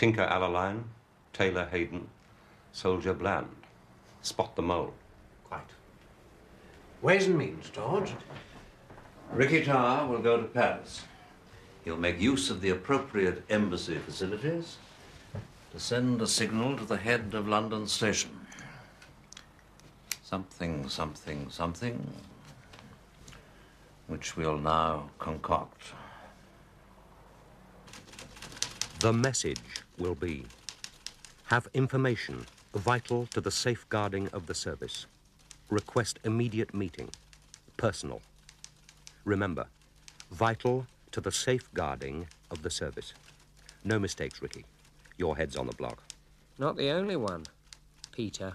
Tinker Alleline, Tailor Haydon, Soldier Bland. Spot the mole. Quite. Ways and means, George. Ricki Tarr will go to Paris. He'll make use of the appropriate embassy facilities to send a signal to the head of London Station. Something, something, something, which we'll now concoct. The message will be, have information vital to the safeguarding of the service. Request immediate meeting. Personal. Remember, vital to the safeguarding of the service. No mistakes, Ricki. Your head's on the block. Not the only one, Peter.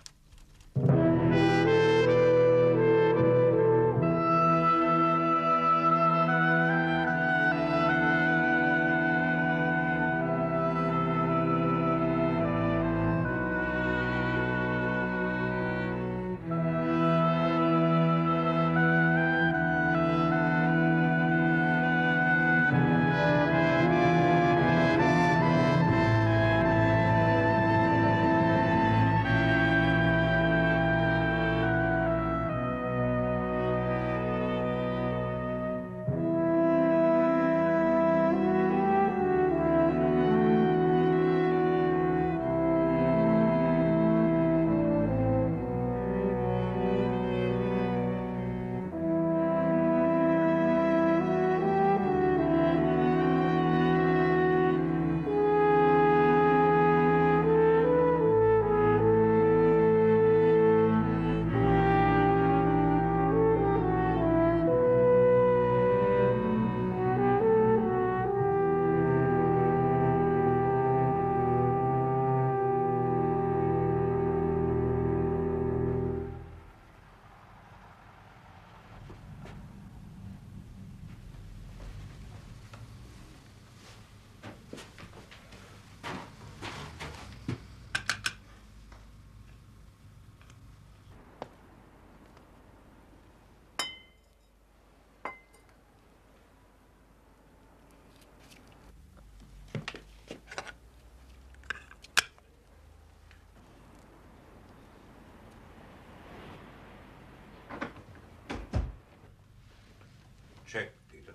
Check, Peter.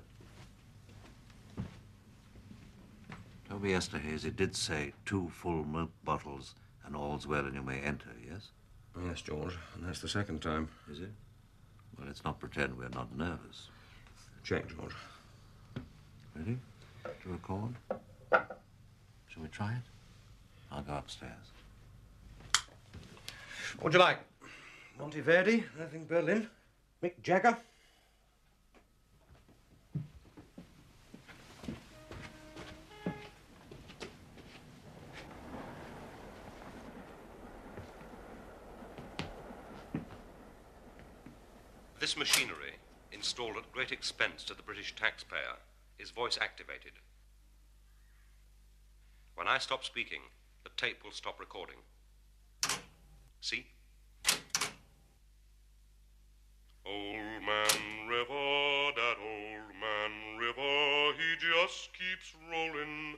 Toby Esterhase did say 2 full milk bottles and all's well and you may enter, yes? Yes, George, and that's the second time. Is it? Well, let's not pretend we're not nervous. Check, George. Ready? To record? Shall we try it? I'll go upstairs. What would you like? Monteverdi, anything Berlin? Mick Jagger? This machinery, installed at great expense to the British taxpayer, is voice-activated. When I stop speaking, the tape will stop recording. See? Old man river, that old man river, he just keeps rolling.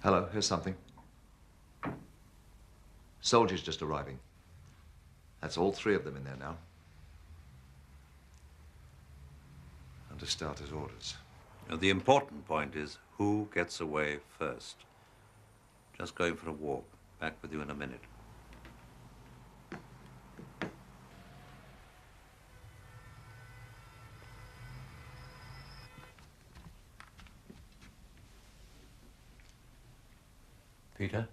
Hello, here's something. Soldiers just arriving. That's all 3 of them in there now. Under starter's orders. Now, the important point is who gets away first. Just going for a walk. Back with you in a minute. Peter?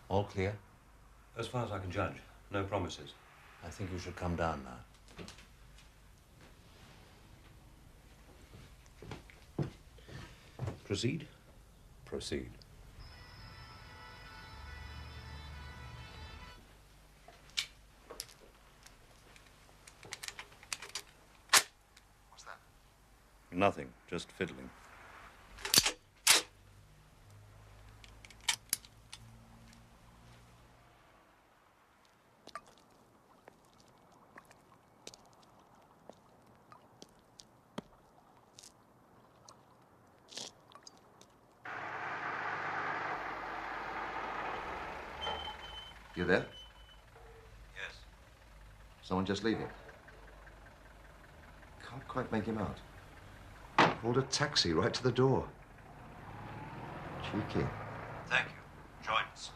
All clear? As far as I can judge, no promises. I think you should come down now. Proceed? Proceed. What's that? Nothing, just fiddling. You there? Yes. Someone just leaving? Can't quite make him out. Called a taxi right to the door. Cheeky. Thank you. Join us.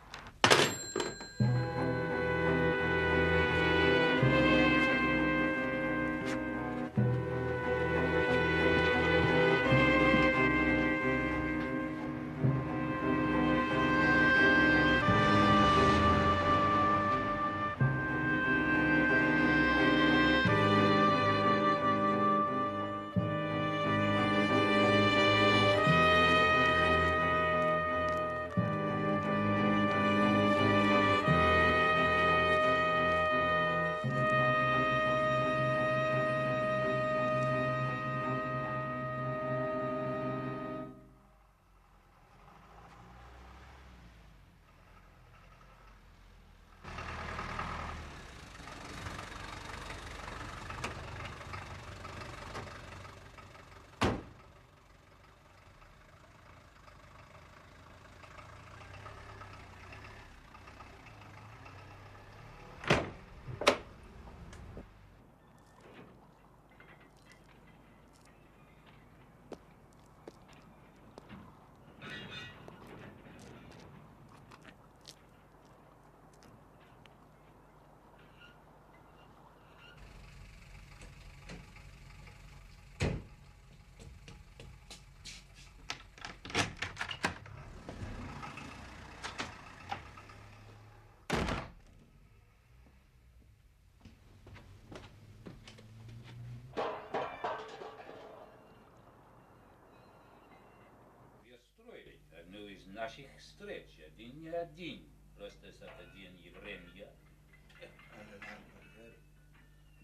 Ну, из наших встреч один не один. Просто с это день и время.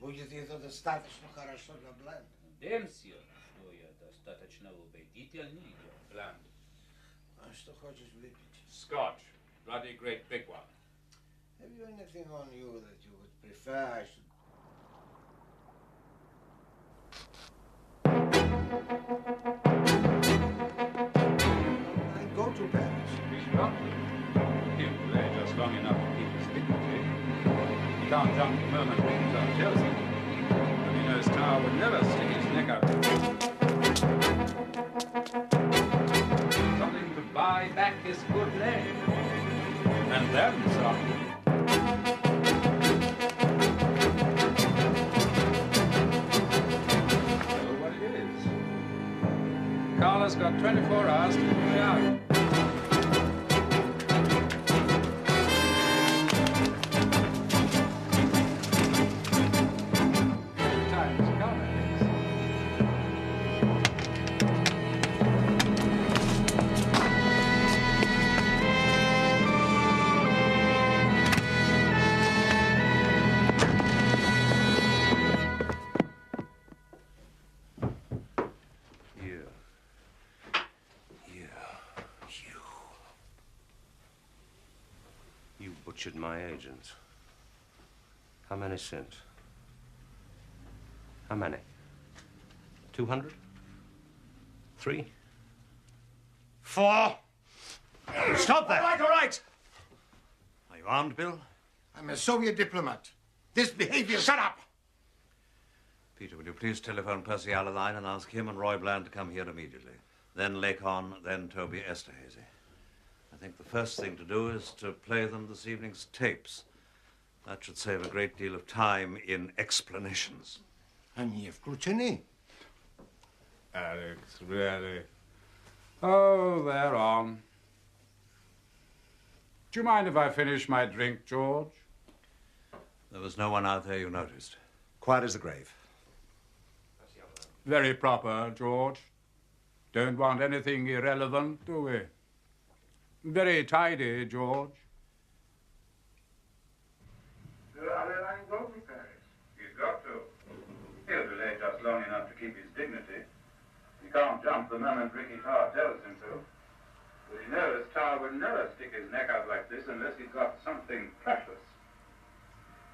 Будет это достаточно хорошо для Бленда? Демсио, что я достаточно убедительный для Бленда. А что хочешь выпить? Scotch. Bloody great big one. Have you anything on you that you would prefer I should... I go to Paris. He's got to. He'll play just long enough to keep his dignity. He can't jump the moment Rick's on Chelsea. And he knows Tarr would never stick his neck out. Something to buy back his good name. And then some. Carla's got 24 hours to play out. Time has come, Alex. You butchered my agents. How many sent? How many? 200? 3? 4? Stop that! All right! Are you armed, Bill? I'm a Soviet diplomat. This behavior... Shut up! Peter, will you please telephone Percy Alleline and ask him and Roy Bland to come here immediately? Then Lacon, then Toby, Esterhase. I think the first thing to do is to play them this evening's tapes. That should save a great deal of time in explanations. And you've Klucheny. Alex, really? Oh, they're on. Do you mind if I finish my drink, George? There was no one out there you noticed. Quiet as the grave. Very proper, George. Don't want anything irrelevant, do we? Very tidy, George. Alleline go to Paris? He's got to. He'll delay just long enough to keep his dignity. He can't jump the moment Ricki Tarr tells him to. But he knows Tarr would never stick his neck out like this unless he's got something precious.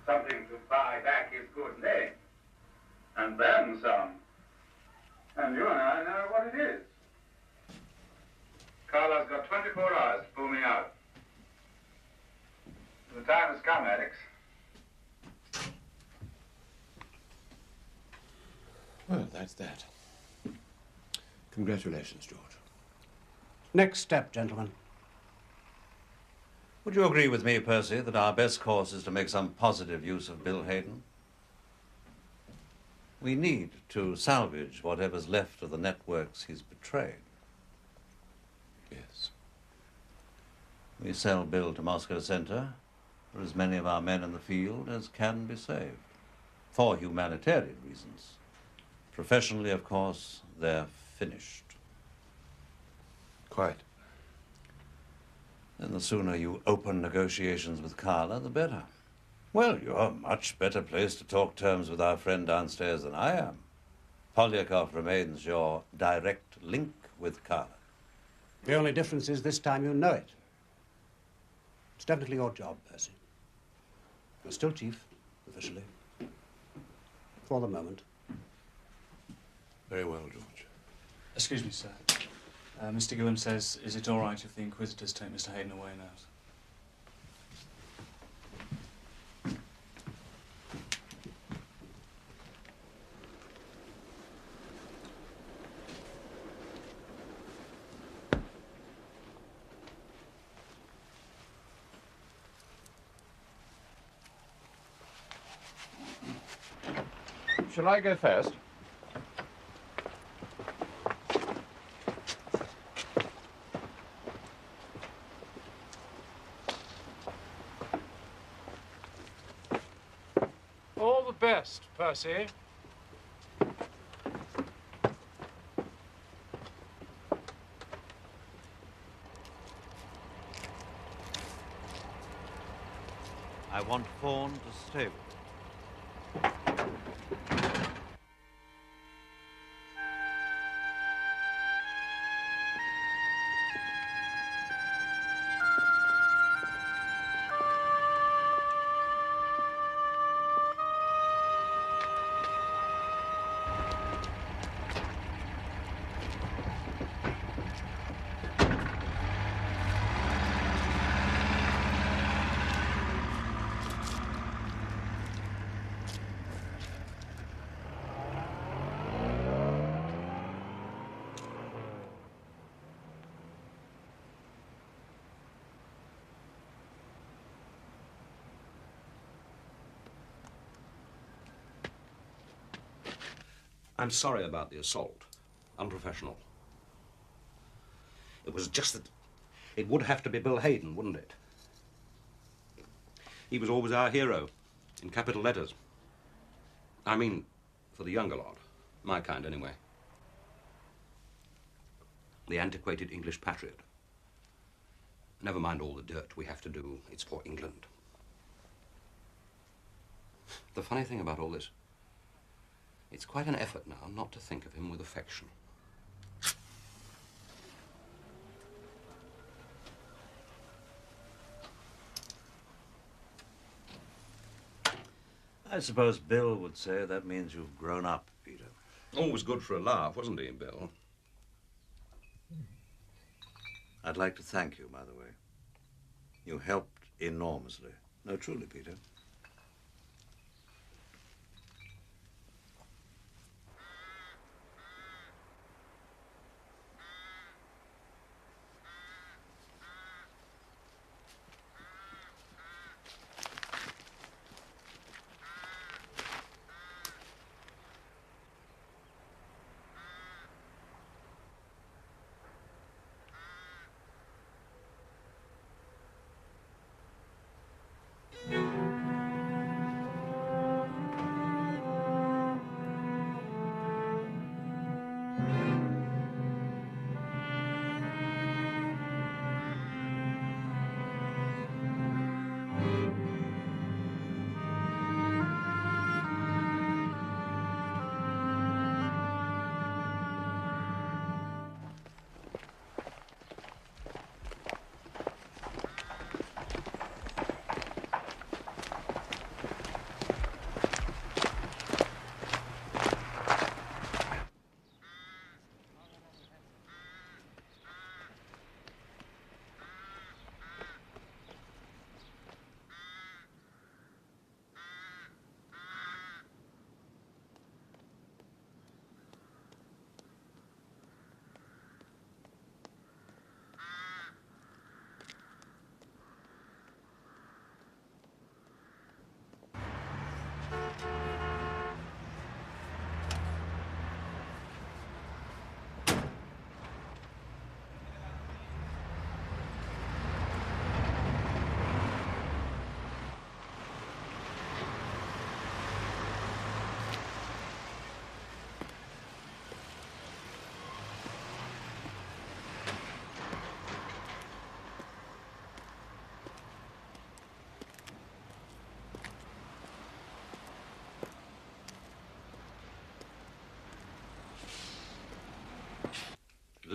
Something to buy back his good name. And then some. And you and I know what it is. Carla's got 24 hours to pull me out. The time has come, Alex. Well, that's that. Congratulations, George. Next step, gentlemen. Would you agree with me, Percy, that our best course is to make some positive use of Bill Haydon? We need to salvage whatever's left of the networks he's betrayed. Yes. We sell Bill to Moscow Center for as many of our men in the field as can be saved. For humanitarian reasons. Professionally, of course, they're finished. Quite. Then the sooner you open negotiations with Carla, the better. Well, you're much better placed to talk terms with our friend downstairs than I am. Polyakov remains your direct link with Carla. The only difference is this time you know it. It's definitely your job, Percy. You're still chief, officially. For the moment. Very well, George. Excuse me, sir. Mr. Guillam says, is it all right if the Inquisitors take Mr. Haydon away now? Shall I go first? All the best, Percy. I want Fawn to stay with me. I'm sorry about the assault. Unprofessional. It was just that it would have to be Bill Haydon, wouldn't it? He was always our hero, in capital letters. I mean, for the younger lot. My kind, anyway. The antiquated English patriot. Never mind all the dirt we have to do. It's for England. The funny thing about all this, it's quite an effort now not to think of him with affection. I suppose Bill would say that means you've grown up, Peter. Always good for a laugh, wasn't he, Bill? I'd like to thank you, by the way. You helped enormously. No, truly, Peter.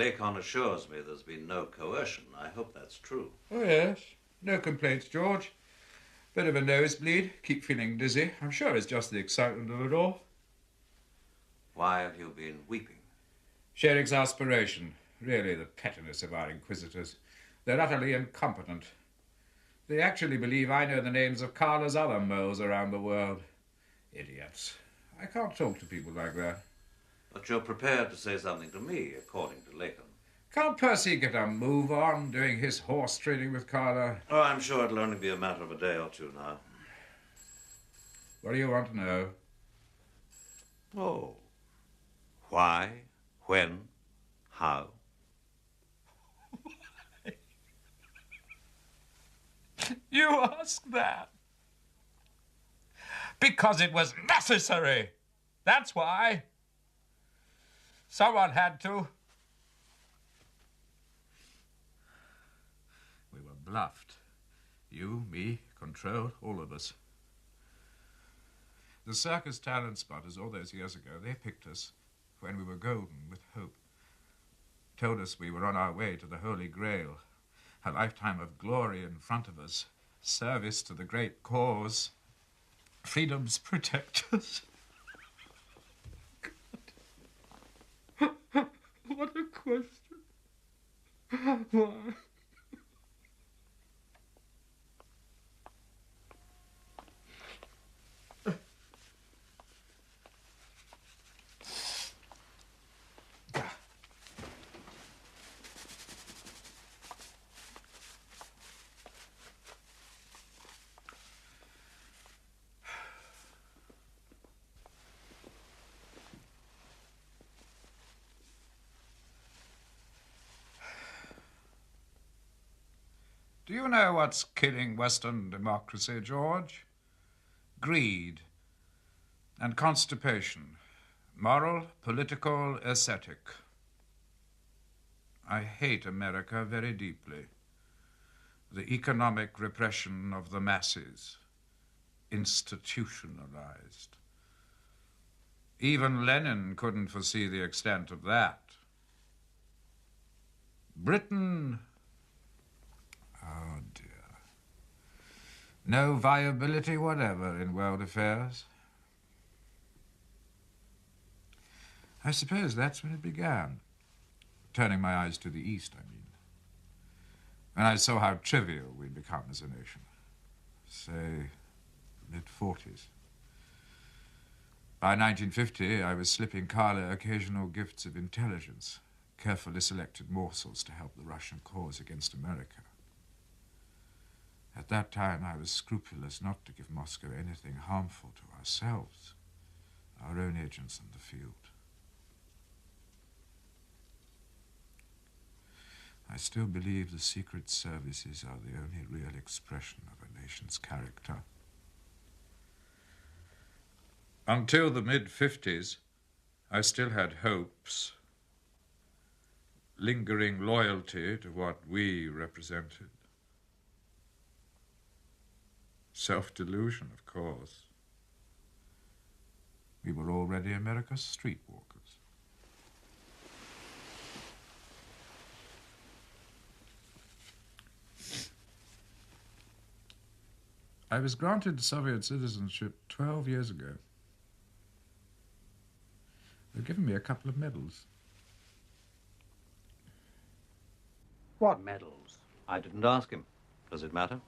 Lacon assures me there's been no coercion. I hope that's true. Oh, yes. No complaints, George. Bit of a nosebleed. Keep feeling dizzy. I'm sure it's just the excitement of it all. Why have you been weeping? Sheer exasperation. Really, the pettiness of our inquisitors. They're utterly incompetent. They actually believe I know the names of Carla's other moles around the world. Idiots. I can't talk to people like that. But you're prepared to say something to me, according to Lacon. Can't Percy get a move on doing his horse trading with Carla? Oh, I'm sure it'll only be a matter of a day or two now. What do you want to know? Oh. Why? When? How? You ask that? Because it was necessary. That's why. Someone had to. We were bluffed. You, me, Control, all of us. The circus talent spotters all those years ago, they picked us when we were golden with hope. Told us we were on our way to the Holy Grail. A lifetime of glory in front of us. Service to the great cause. Freedom's protectors. God. What a question. Why? Do you know what's killing Western democracy, George? Greed and constipation. Moral, political, ascetic. I hate America very deeply. The economic repression of the masses. Institutionalized. Even Lenin couldn't foresee the extent of that. Britain... Oh, dear. No viability whatever in world affairs. I suppose that's when it began. Turning my eyes to the east, I mean. When I saw how trivial we'd become as a nation. Say, mid-40s. By 1950, I was slipping Carla occasional gifts of intelligence, carefully selected morsels to help the Russian cause against America. At that time, I was scrupulous not to give Moscow anything harmful to ourselves, our own agents in the field. I still believe the secret services are the only real expression of a nation's character. Until the mid-50s, I still had hopes, lingering loyalty to what we represented. Self-delusion, of course. We were already America's streetwalkers. I was granted Soviet citizenship 12 years ago. They've given me a couple of medals. What medals? I didn't ask him. Does it matter?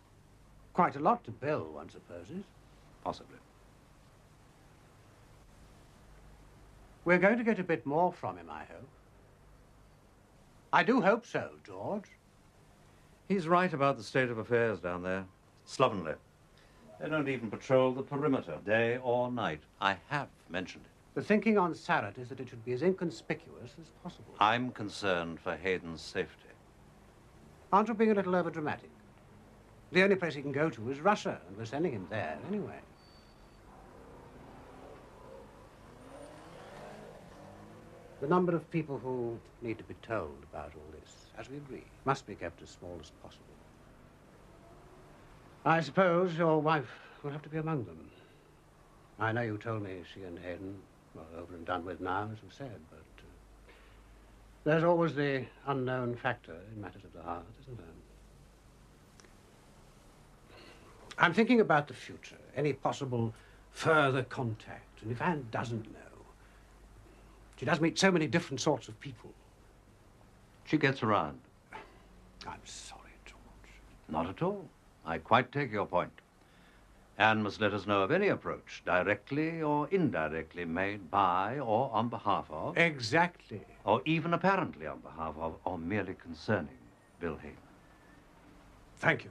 Quite a lot to Bill, one supposes. Possibly. We're going to get a bit more from him, I hope. I do hope so, George. He's right about the state of affairs down there. Slovenly. They don't even patrol the perimeter, day or night. I have mentioned it. The thinking on Sarrat is that it should be as inconspicuous as possible. I'm concerned for Haydon's safety. Aren't you being a little overdramatic? The only place he can go to is Russia, and we're sending him there anyway. The number of people who need to be told about all this, as we agree, must be kept as small as possible. I suppose your wife will have to be among them. I know you told me she and Haydon were over and done with now, as we said, but There's always the unknown factor in matters of the heart, isn't there? I'm thinking about the future, any possible further contact. And if Anne doesn't know, she does meet so many different sorts of people. She gets around. I'm sorry, George. Not at all. I quite take your point. Anne must let us know of any approach, directly or indirectly, made by or on behalf of. Exactly. Or even apparently on behalf of, or merely concerning Bill Haydon. Thank you.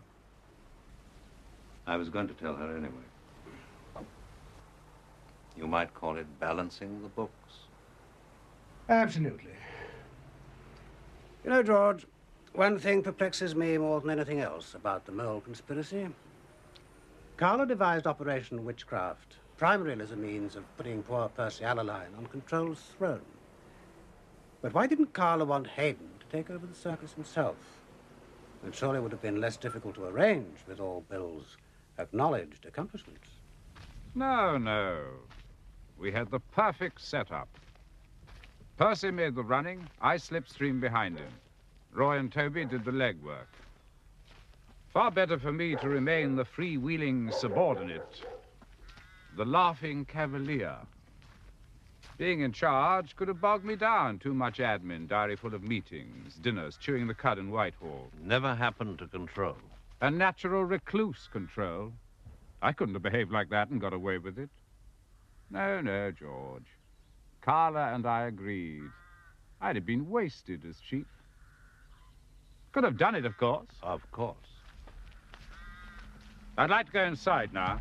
I was going to tell her anyway. You might call it balancing the books. Absolutely. You know, George, one thing perplexes me more than anything else about the mole conspiracy. Carla devised Operation Witchcraft, primarily as a means of putting poor Percy Alleline on Control's throne. But why didn't Carla want Haydon to take over the circus himself? It surely would have been less difficult to arrange with all Bill's acknowledged accomplishments. No, no. We had the perfect setup. Percy made the running, I slipstreamed behind him. Roy and Toby did the legwork. Far better for me to remain the freewheeling subordinate, the laughing cavalier. Being in charge could have bogged me down. Too much admin, diary full of meetings, dinners, chewing the cud in Whitehall. Never happened to Control. A natural recluse, Control. I couldn't have behaved like that and got away with it. No, no, George. Carla and I agreed. I'd have been wasted as chief. Could have done it, of course. Of course. I'd like to go inside now.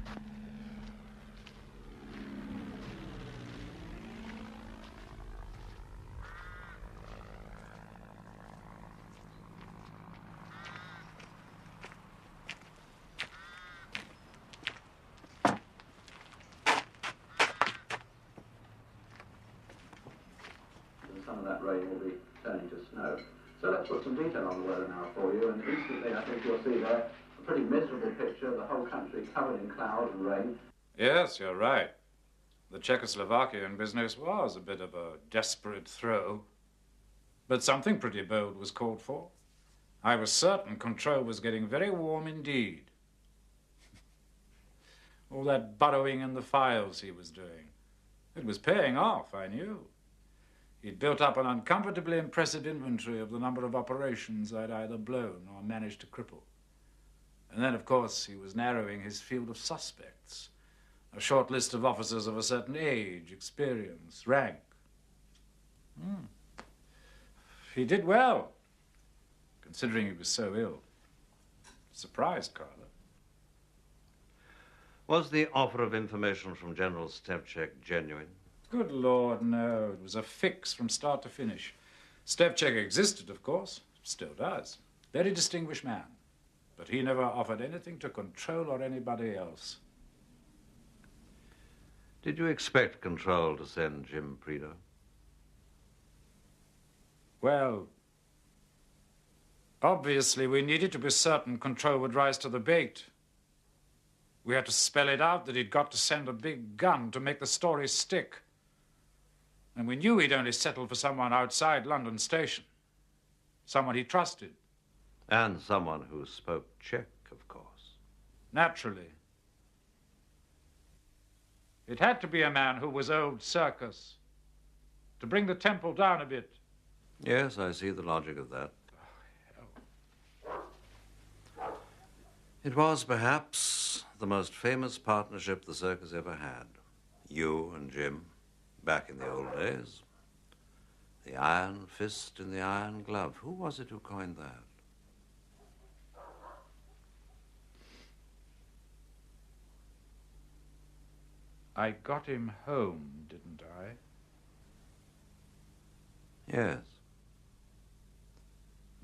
Some of that rain will be turning to snow. So let's put some detail on the weather now for you, and instantly I think you'll see there a pretty miserable picture of the whole country covered in cloud and rain. Yes, you're right. The Czechoslovakian business was a bit of a desperate throw. But something pretty bold was called for. I was certain Control was getting very warm indeed. All that burrowing in the files he was doing. It was paying off, I knew. He'd built up an uncomfortably impressive inventory of the number of operations I'd either blown or managed to cripple. And then, of course, he was narrowing his field of suspects. A short list of officers of a certain age, experience, rank. He did well, considering he was so ill. Surprised Carla. Was the offer of information from General Stevchik genuine? Good Lord, no. It was a fix from start to finish. Stevchik existed, of course. Still does. Very distinguished man. But he never offered anything to Control or anybody else. Did you expect Control to send Jim Prideaux? Well, obviously we needed to be certain Control would rise to the bait. We had to spell it out that he'd got to send a big gun to make the story stick. And we knew he'd only settle for someone outside London Station. Someone he trusted. And someone who spoke Czech, of course. Naturally. It had to be a man who was old circus. To bring the tempo down a bit. Yes, I see the logic of that. It was perhaps the most famous partnership the circus ever had. You and Jim, back in the old days. The iron fist in the iron glove. Who was it who coined that? I got him home, didn't I? Yes.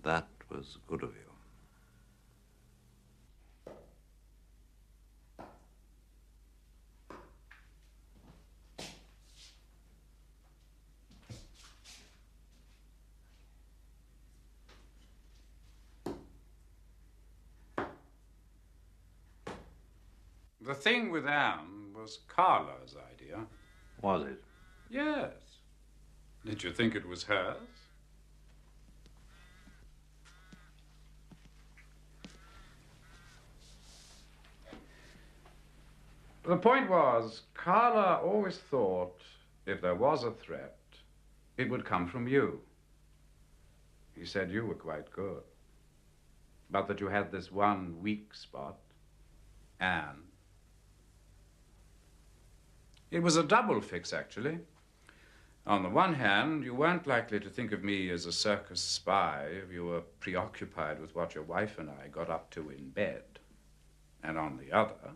That was good of you. The thing with Anne was Carla's idea. Was it? Yes. Did you think it was hers? The point was, Carla always thought if there was a threat, it would come from you. He said you were quite good, but that you had this one weak spot, Anne. It was a double fix, actually. On the one hand, you weren't likely to think of me as a circus spy if you were preoccupied with what your wife and I got up to in bed. And on the other,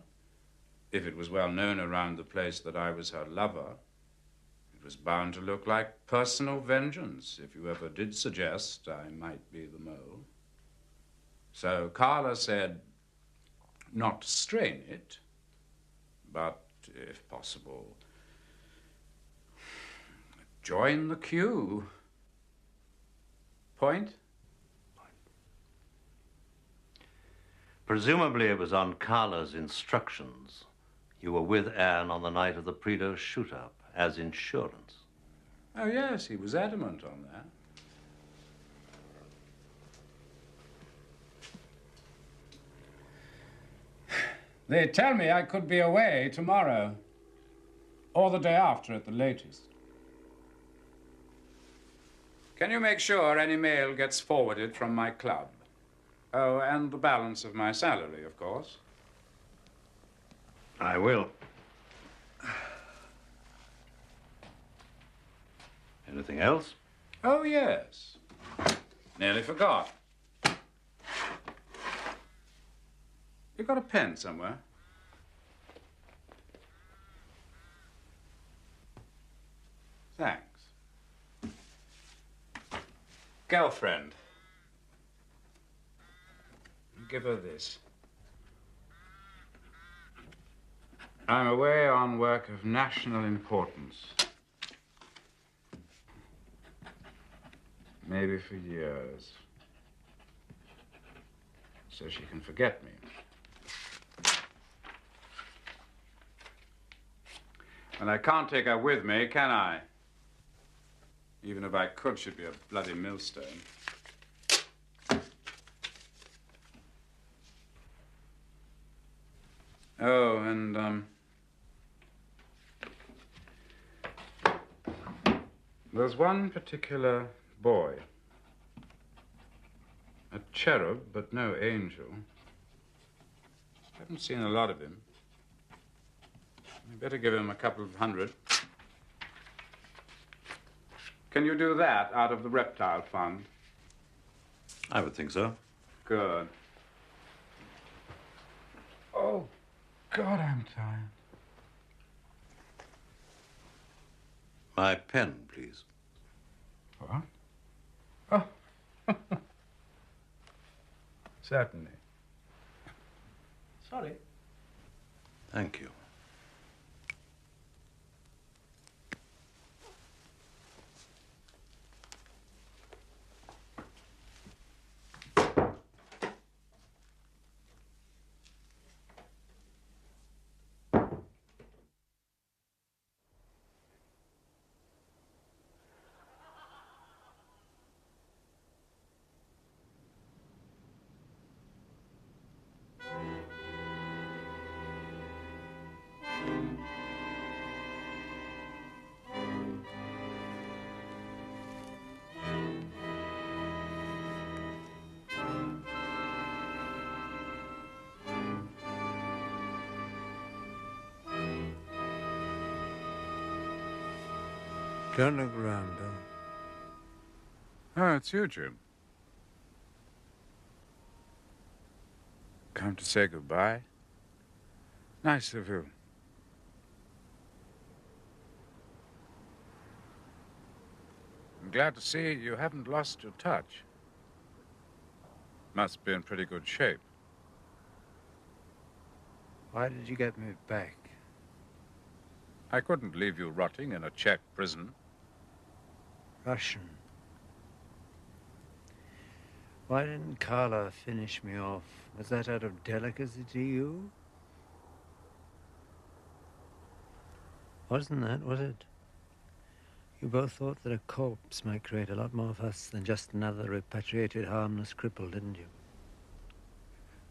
if it was well known around the place that I was her lover, it was bound to look like personal vengeance if you ever did suggest I might be the mole. So Carla said not to strain it, but, if possible, join the queue. Point? Presumably it was on Carla's instructions. You were with Anne on the night of the Prideaux shoot-up, as insurance. Oh, yes, he was adamant on that. They tell me I could be away tomorrow, or the day after at the latest. Can you make sure any mail gets forwarded from my club? Oh, and the balance of my salary, of course. I will. Anything else? Oh, yes. Nearly forgot. You got a pen somewhere? Thanks. Girlfriend. Give her this. I'm away on work of national importance. Maybe for years. So she can forget me. And I can't take her with me, can I? Even if I could, she'd be a bloody millstone. Oh, and, there's one particular boy. A cherub, but no angel. Haven't seen a lot of him. You better give him a couple of hundred. Can you do that out of the reptile fund? I would think so. Good. Oh, God, I'm tired. My pen, please. What? Oh. Certainly. Sorry. Thank you. Don't look around, Bill. Oh, it's you, Jim. Come to say goodbye? Nice of you. I'm glad to see you haven't lost your touch. Must be in pretty good shape. Why did you get me back? I couldn't leave you rotting in a Czech prison. Russian. Why didn't Carla finish me off? Was that out of delicacy to you? Wasn't that, was it? You both thought that a corpse might create a lot more fuss than just another repatriated harmless cripple, didn't you?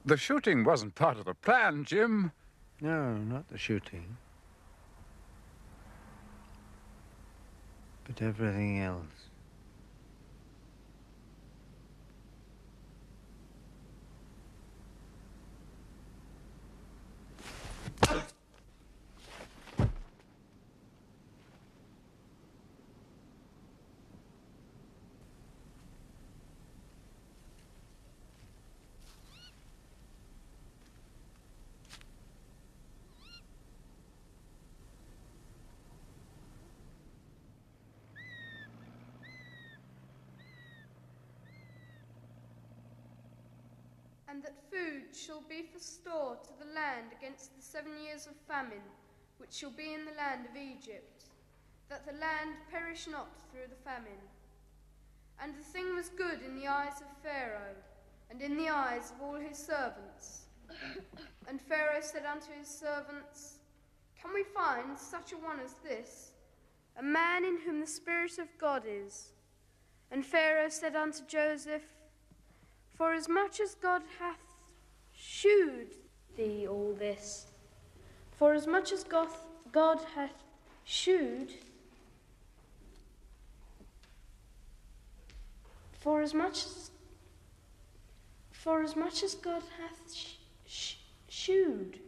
The shooting wasn't part of the plan, Jim. No, not the shooting. But everything else. And that food shall be for store to the land against the 7 years of famine, which shall be in the land of Egypt, that the land perish not through the famine. And the thing was good in the eyes of Pharaoh, and in the eyes of all his servants. And Pharaoh said unto his servants, Can we find such a one as this, a man in whom the Spirit of God is? And Pharaoh said unto Joseph, Forasmuch as God hath shewed thee all this, forasmuch as God hath shewed, forasmuch as God hath shewed.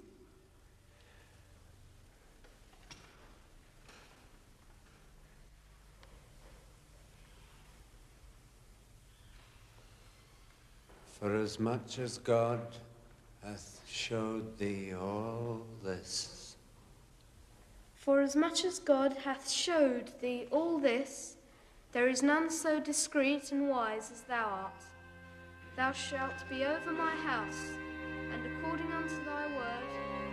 For as much as God hath showed thee all this. For as much as God hath showed thee all this, there is none so discreet and wise as thou art. Thou shalt be over my house, and according unto thy word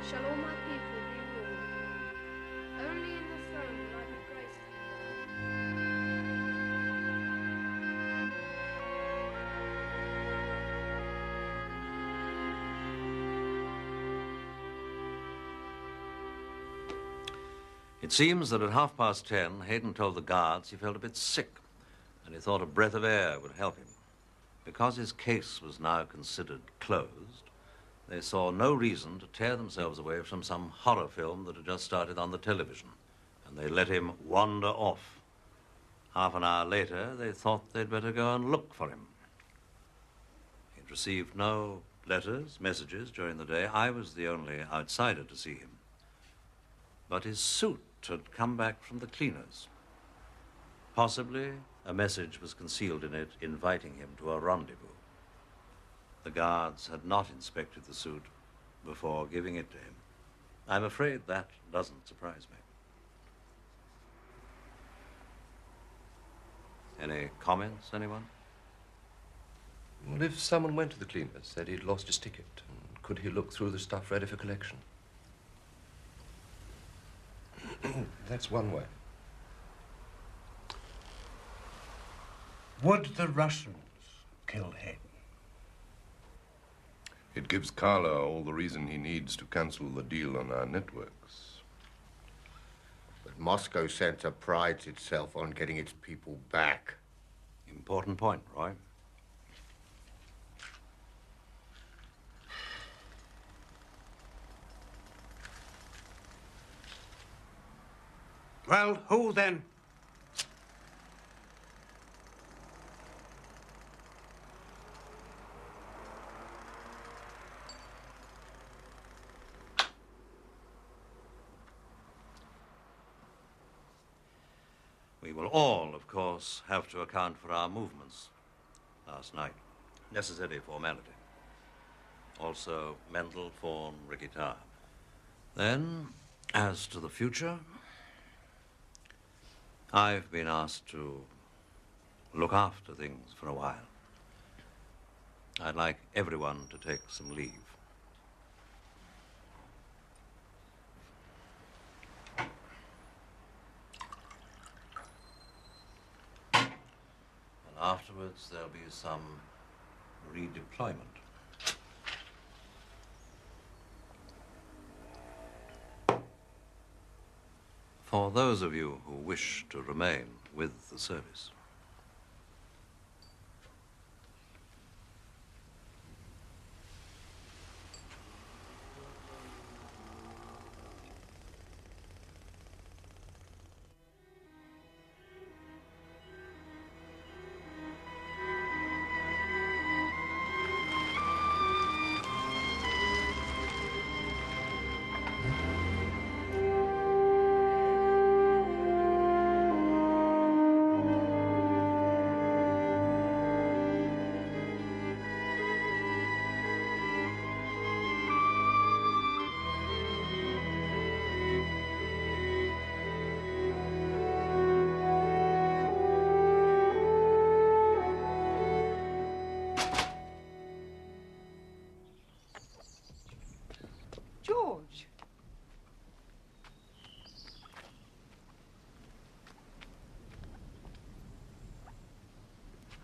shall all my people be ruled. Only in the throne will I be greater than thou. It seems that at 10:30, Haydon told the guards he felt a bit sick, and he thought a breath of air would help him. Because his case was now considered closed, they saw no reason to tear themselves away from some horror film that had just started on the television, and they let him wander off. Half an hour later, they thought they'd better go and look for him. He'd received no letters, messages during the day. I was the only outsider to see him. But his suit had come back from the cleaners. Possibly a message was concealed in it inviting him to a rendezvous. The guards had not inspected the suit before giving it to him. I'm afraid that doesn't surprise me. Any comments, anyone? Well, if someone went to the cleaners, said he'd lost his ticket, and could he look through the stuff ready for collection? That's one way. Would the Russians kill Haydon? It gives Carla all the reason he needs to cancel the deal on our networks. But Moscow Center prides itself on getting its people back. Important point, Roy. Well, who then? We will all, of course, have to account for our movements last night. Necessary formality. Also, Mendel, Fawn, Ricki, Tarr. Then, as to the future, I've been asked to look after things for a while. I'd like everyone to take some leave. And afterwards, there'll be some redeployment. For those of you who wish to remain with the service.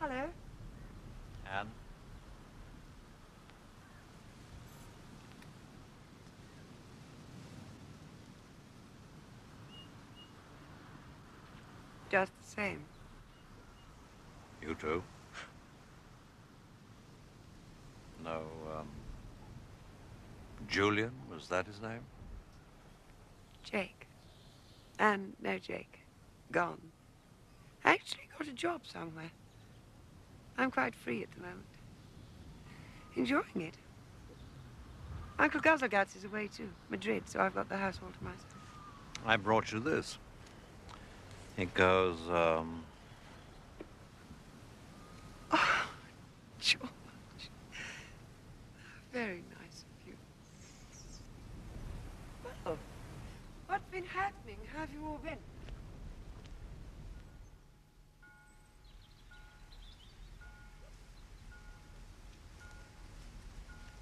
Hello. Anne? Just the same. You too? No, Julian, was that his name? Jake. No, Jake. Gone. I actually got a job somewhere. I'm quite free at the moment. Enjoying it. Uncle Guzzleguts is away too, Madrid, so I've got the house all to myself. I brought you this. It goes, Oh, George. Very nice of you. Well, what's been happening? How have you all been?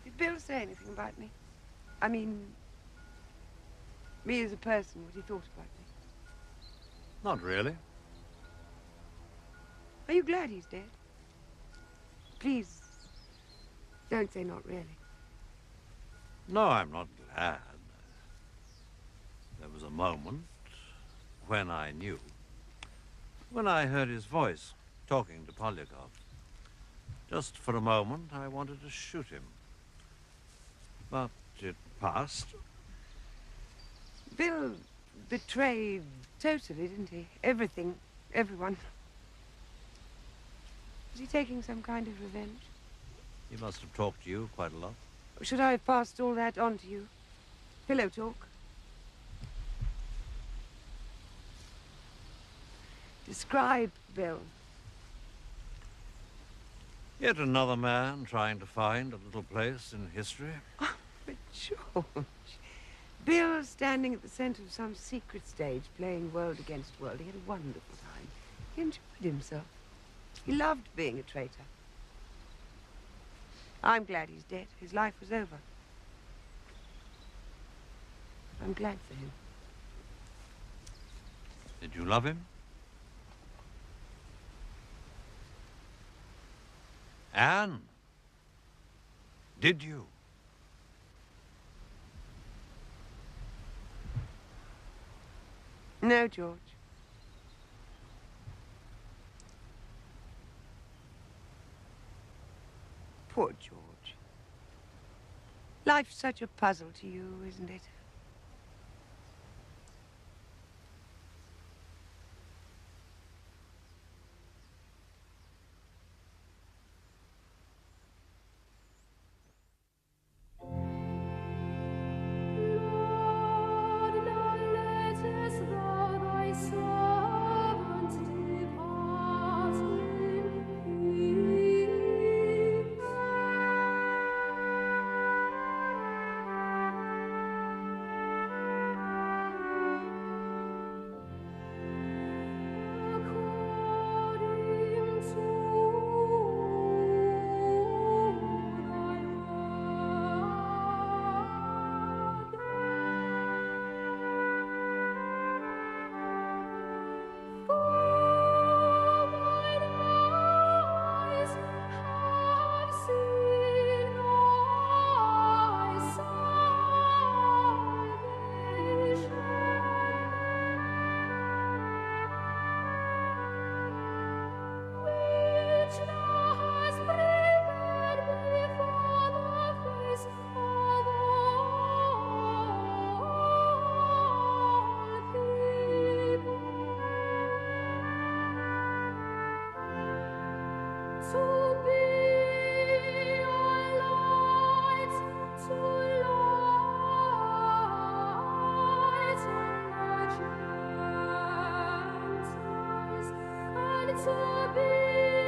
Did Bill say anything about me? I mean, me as a person, what he thought about me. not really. Are you glad he's dead? Please, don't say not really. No, I'm not glad. There was a moment when I knew. When I heard his voice talking to Polyakov. Just for a moment, I wanted to shoot him. But it passed. Bill betrayed totally, didn't he? Everything, everyone. Was he taking some kind of revenge? He must have talked to you quite a lot. Should I have passed all that on to you? Pillow talk? Describe Bill. Yet another man trying to find a little place in history. Oh, but George. Bill standing at the center of some secret stage, playing world against world. He had a wonderful time. He enjoyed himself. He loved being a traitor. I'm glad he's dead. His life was over. I'm glad for him. Did you love him? Anne, did you? No, George. Poor George. Life's such a puzzle to you, isn't it? To be